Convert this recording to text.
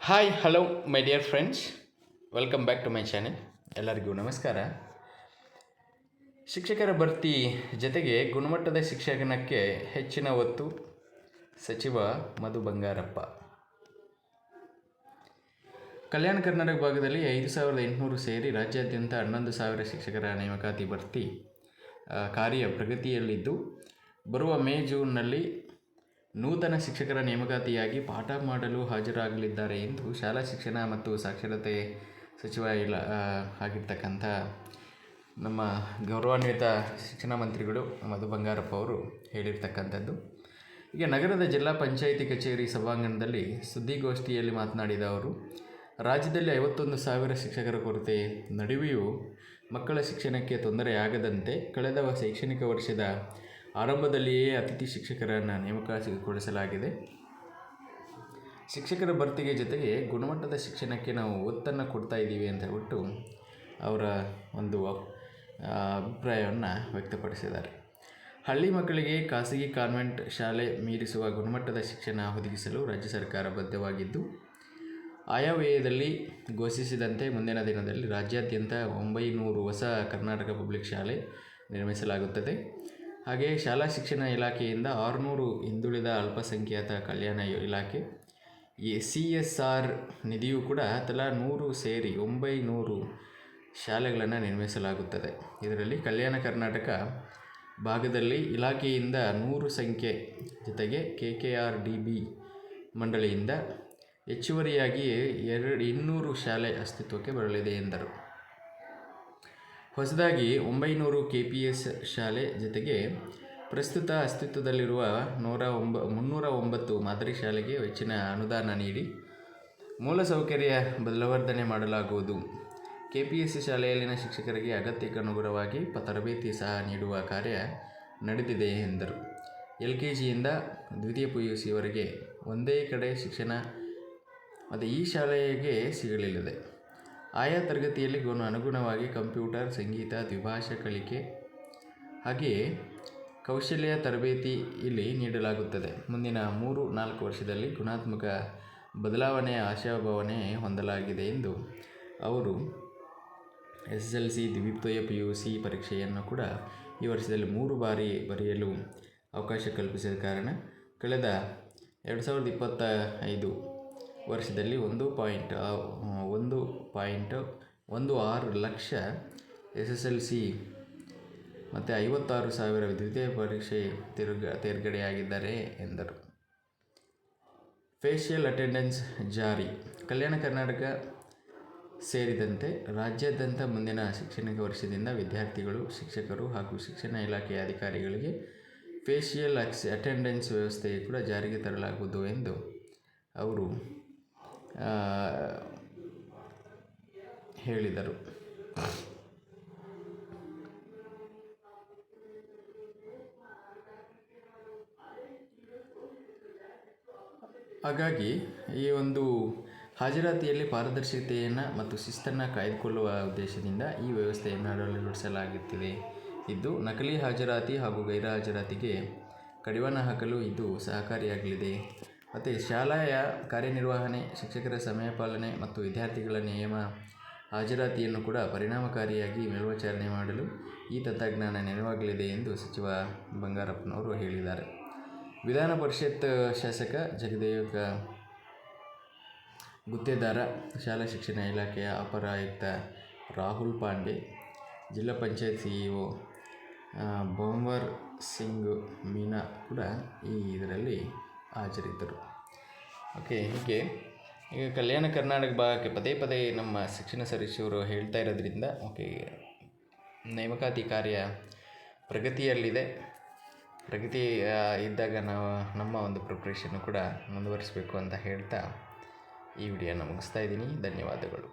Hi hello my dear friends, welcome back to my channel. ಎಲ್ಲರಿಗೂ ನಮಸ್ಕಾರ. ಶಿಕ್ಷಕರ ಭರ್ತಿ ಜೊತೆಗೆ ಗುಣಮಟ್ಟದ ಶಿಕ್ಷಣಕ್ಕೆ ಹೆಚ್ಚಿನ ಒತ್ತು, ಸಚಿವ ಮಧು ಬಂಗಾರಪ್ಪ. ಕಲ್ಯಾಣ ಕರ್ನಾಟಕ ಭಾಗದಲ್ಲಿ 5,800 ಸೇರಿ ರಾಜ್ಯಾದ್ಯಂತ 11,000 ಶಿಕ್ಷಕರ ನೇಮಕಾತಿ ಭರ್ತಿ ಕಾರ್ಯ ಪ್ರಗತಿಯಲ್ಲಿದ್ದು, ಬರುವ ಜೂನ್ನಲ್ಲಿ ನೂತನ ಶಿಕ್ಷಕರ ನೇಮಕಾತಿಯಾಗಿ ಪಾಠ ಮಾಡಲು ಹಾಜರಾಗಲಿದ್ದಾರೆ ಎಂದು ಶಾಲಾ ಶಿಕ್ಷಣ ಮತ್ತು ಸಾಕ್ಷರತೆ ಸಚಿವ ಆಗಿರ್ತಕ್ಕಂಥ ನಮ್ಮ ಗೌರವಾನ್ವಿತ ಶಿಕ್ಷಣ ಮಂತ್ರಿಗಳು ಮಧು ಬಂಗಾರಪ್ಪ ಅವರು ಹೇಳಿರ್ತಕ್ಕಂಥದ್ದು. ಈಗ ನಗರದ ಜಿಲ್ಲಾ ಪಂಚಾಯಿತಿ ಕಚೇರಿ ಸಭಾಂಗಣದಲ್ಲಿ ಸುದ್ದಿಗೋಷ್ಠಿಯಲ್ಲಿ ಮಾತನಾಡಿದ ಅವರು, ರಾಜ್ಯದಲ್ಲಿ 51,000 ಶಿಕ್ಷಕರ ಕೊರತೆ ನಡುವೆಯೂ ಮಕ್ಕಳ ಶಿಕ್ಷಣಕ್ಕೆ ತೊಂದರೆಯಾಗದಂತೆ ಕಳೆದ ಶೈಕ್ಷಣಿಕ ವರ್ಷದ ಆರಂಭದಲ್ಲಿಯೇ ಅತಿಥಿ ಶಿಕ್ಷಕರನ್ನು ನೇಮಕಗೊಳಿಸಲಾಗಿದೆ. ಶಿಕ್ಷಕರ ಭರ್ತಿಗೆ ಜೊತೆಗೆ ಗುಣಮಟ್ಟದ ಶಿಕ್ಷಣಕ್ಕೆ ನಾವು ಒತ್ತನ್ನು ಕೊಡ್ತಾ ಇದ್ದೀವಿ ಅಂತ ಹೇಳ್ಬಿಟ್ಟು ಅವರ ಒಂದು ಅಭಿಪ್ರಾಯವನ್ನು ವ್ಯಕ್ತಪಡಿಸಿದ್ದಾರೆ. ಹಳ್ಳಿ ಮಕ್ಕಳಿಗೆ ಖಾಸಗಿ ಕಾನ್ವೆಂಟ್ ಶಾಲೆ ಮೀರಿಸುವ ಗುಣಮಟ್ಟದ ಶಿಕ್ಷಣ ಒದಗಿಸಲು ರಾಜ್ಯ ಸರ್ಕಾರ ಬದ್ಧವಾಗಿದ್ದು, ಆಯವ್ಯಯದಲ್ಲಿ ಘೋಷಿಸಿದಂತೆ ಮುಂದಿನ ದಿನದಲ್ಲಿ ರಾಜ್ಯಾದ್ಯಂತ 900 ಹೊಸ ಕರ್ನಾಟಕ ಪಬ್ಲಿಕ್ ಶಾಲೆ ನಿರ್ಮಿಸಲಾಗುತ್ತದೆ. ಹಾಗೆಯೇ ಶಾಲಾ ಶಿಕ್ಷಣ ಇಲಾಖೆಯಿಂದ 600 ಹಿಂದುಳಿದ ಅಲ್ಪಸಂಖ್ಯಾತ ಕಲ್ಯಾಣ ಇಲಾಖೆ, CSR ನಿಧಿಯೂ ಕೂಡ ತಲಾ 100 ಸೇರಿ 900 ಶಾಲೆಗಳನ್ನು ನಿರ್ಮಿಸಲಾಗುತ್ತದೆ. ಇದರಲ್ಲಿ ಕಲ್ಯಾಣ ಕರ್ನಾಟಕ ಭಾಗದಲ್ಲಿ ಇಲಾಖೆಯಿಂದ 100 ಸಂಖ್ಯೆ ಜೊತೆಗೆ KKRDB ಮಂಡಳಿಯಿಂದ ಹೆಚ್ಚುವರಿಯಾಗಿ 200 ಶಾಲೆ ಅಸ್ತಿತ್ವಕ್ಕೆ ಬರಲಿದೆ ಎಂದರು. ಹೊಸದಾಗಿ 900 KPS ಶಾಲೆ ಜೊತೆಗೆ ಪ್ರಸ್ತುತ ಅಸ್ತಿತ್ವದಲ್ಲಿರುವ 309 ಮಾದರಿ ಶಾಲೆಗೆ ಹೆಚ್ಚಿನ ಅನುದಾನ ನೀಡಿ ಮೂಲಸೌಕರ್ಯ ಬಲವರ್ಧನೆ ಮಾಡಲಾಗುವುದು. KPS ಶಾಲೆಯಲ್ಲಿನ ಶಿಕ್ಷಕರಿಗೆ ಅಗತ್ಯಕ್ಕೆ ಅನುಗುಣವಾಗಿ ತರಬೇತಿ ಸಹ ನೀಡುವ ಕಾರ್ಯ ನಡೆದಿದೆ ಎಂದರು. LKGಯಿಂದ ದ್ವಿತೀಯ PUCವರೆಗೆ ಒಂದೇ ಕಡೆ ಶಿಕ್ಷಣ ಮತ್ತು ಈ ಶಾಲೆಗೆ ಸಿಗಲಿದೆ. ಆಯಾ ತರಗತಿಯಲ್ಲಿ ಅನುಗುಣವಾಗಿ ಕಂಪ್ಯೂಟರ್, ಸಂಗೀತ, ದ್ವಿಭಾಷಾ ಕಲಿಕೆ ಹಾಗೆಯೇ ಕೌಶಲ್ಯ ತರಬೇತಿ ಇಲ್ಲಿ ನೀಡಲಾಗುತ್ತದೆ. ಮುಂದಿನ 3-4 ವರ್ಷದಲ್ಲಿ ಗುಣಾತ್ಮಕ ಬದಲಾವಣೆಯ ಆಶಾಭಾವನೆ ಹೊಂದಲಾಗಿದೆ ಎಂದು ಅವರು SSLC, ದ್ವಿತೀಯ PUC ಪರೀಕ್ಷೆಯನ್ನು ಕೂಡ ಈ ವರ್ಷದಲ್ಲಿ 3 ಬಾರಿ ಬರೆಯಲು ಅವಕಾಶ ಕಲ್ಪಿಸಿದ ಕಾರಣ ಕಳೆದ 2025 ವರ್ಷದಲ್ಲಿ 1.16 ಲಕ್ಷ SSLC ಮತ್ತು 56,000 ದ್ವಿತೀಯ ಪರೀಕ್ಷೆ ತೇರ್ಗಡೆಯಾಗಿದ್ದಾರೆ ಎಂದರು. ಫೇಶಿಯಲ್ ಅಟೆಂಡೆನ್ಸ್ ಜಾರಿ. ಕಲ್ಯಾಣ ಕರ್ನಾಟಕ ಸೇರಿದಂತೆ ರಾಜ್ಯಾದ್ಯಂತ ಮುಂದಿನ ಶೈಕ್ಷಣಿಕ ವರ್ಷದಿಂದ ವಿದ್ಯಾರ್ಥಿಗಳು, ಶಿಕ್ಷಕರು ಹಾಗೂ ಶಿಕ್ಷಣ ಇಲಾಖೆಯ ಅಧಿಕಾರಿಗಳಿಗೆ ಫೇಶಿಯಲ್ ಅಟೆಂಡೆನ್ಸ್ ವ್ಯವಸ್ಥೆ ಕೂಡ ಜಾರಿಗೆ ತರಲಾಗುವುದು ಎಂದು ಅವರು ಹೇಳಿದರು. ಹಾಗಾಗಿ ಈ ಒಂದು ಹಾಜರಾತಿಯಲ್ಲಿ ಪಾರದರ್ಶಕತೆಯನ್ನು ಮತ್ತು ಶಿಸ್ತನ್ನು ಕಾಯ್ದುಕೊಳ್ಳುವ ಉದ್ದೇಶದಿಂದ ಈ ವ್ಯವಸ್ಥೆಯನ್ನು ಅಳವಡಿಸಲಾಗುತ್ತಿದೆ ಇದ್ದು, ನಕಲಿ ಹಾಜರಾತಿ ಹಾಗೂ ಗೈರುಹಾಜರಾತಿಗೆ ಕಡಿವಾಣ ಹಾಕಲು ಇದು ಸಹಕಾರಿಯಾಗಲಿದೆ. ಮತ್ತು ಶಾಲೆಯ ಕಾರ್ಯನಿರ್ವಹಣೆ, ಶಿಕ್ಷಕರ ಸಮಯ ಪಾಲನೆ ಮತ್ತು ವಿದ್ಯಾರ್ಥಿಗಳ ನಿಯಮ ಹಾಜರಾತಿಯನ್ನು ಕೂಡ ಪರಿಣಾಮಕಾರಿಯಾಗಿ ಮೇಲ್ವಿಚಾರಣೆ ಮಾಡಲು ಈ ತಂತ್ರಜ್ಞಾನ ನೆರವಾಗಲಿದೆ ಎಂದು ಸಚಿವ ಬಂಗಾರಪ್ಪನವರು ಹೇಳಿದ್ದಾರೆ. ವಿಧಾನ ಪರಿಷತ್ ಶಾಸಕ ಜಗದೇವ ಗುತ್ತೇದಾರ, ಶಾಲಾ ಶಿಕ್ಷಣ ಇಲಾಖೆಯ ಅಪರ ಆಯುಕ್ತ ರಾಹುಲ್ ಪಾಂಡೆ, ಜಿಲ್ಲಾ ಪಂಚಾಯತ್ CEO ಭಂವರ್ ಸಿಂಗ್ ಮೀನಾ ಕೂಡ ಇದರಲ್ಲಿ ಹಾಜರಿದ್ದರು. ಹೀಗೆ ಈಗ ಕಲ್ಯಾಣ ಕರ್ನಾಟಕ ಭಾಗಕ್ಕೆ ಪದೇ ನಮ್ಮ ಶಿಕ್ಷಣ ಸಚಿವರು ಹೇಳ್ತಾ ಇರೋದ್ರಿಂದ ನೇಮಕಾತಿ ಕಾರ್ಯ ಪ್ರಗತಿಯಲ್ಲಿದೆ. ಪ್ರಗತಿ ಇದ್ದಾಗ ನಾವು ನಮ್ಮ ಒಂದು ಪ್ರಿಪ್ರೇಷನ್ನು ಕೂಡ ಮುಂದುವರಿಸಬೇಕು ಅಂತ ಹೇಳ್ತಾ ಈ ವಿಡಿಯೋನ ಮುಗಿಸ್ತಾ ಇದ್ದೀನಿ. ಧನ್ಯವಾದಗಳು.